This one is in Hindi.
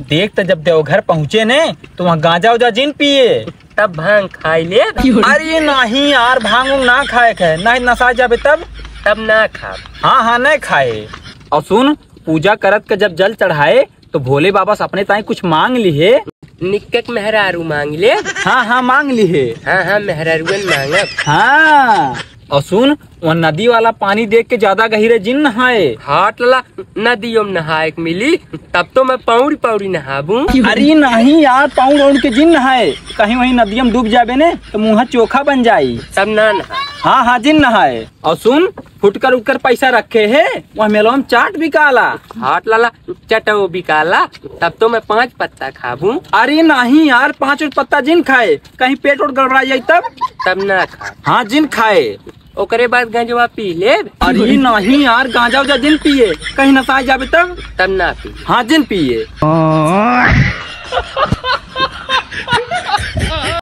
देख तो जब देवघर पहुँचे ने तो वहाँ गांजा उजा जिन पिए तब भांग खाई ले। अरे नहीं यार, भांग उंग ना खाए खे, नहीं नशा जाबे तब ना खा। हाँ हाँ नहीं खाए। और सुन, पूजा करत के जब जल चढ़ाए तो भोले बाबा से अपने ताई कुछ मांग लिए। निक्कक मेहरारू मांग ले। हाँ हाँ मांग लिए। हाँ हाँ मेहरारू मांगब। हाँ और सुन, वहाँ नदी वाला पानी देख के ज्यादा गहरे जिन नहाए। हाट लला नदियों में नहाए मिली तब तो मैं पौड़ी पौड़ी नहाबू। अरे नहीं यार, पाउंड के जिन नहाए, कहीं वहीं नदियों में डूब जाबे ने तो मुँह चोखा बन जाये। तब ना नहा। हाँ हाँ जिन नहाए। और सुन, फुटकर उठकर पैसा रखे है, वहाँ मेलों में चाट बिकाला। हाट लाला चटो बिकाला तब तो मैं 5 पत्ता खाबू। अरे नहीं यार, 5 पत्ता जिन खाए, कहीं पेट उठ गड़बड़ा जाये तब ना खा। हाँ जिन खाए, ओकरे बाद गंजवा पी ले। अरे नहीं यार, गांजा उजा जिन पिए, कहीं नशा जाबे तब ना पी। हाँ जिन पिए।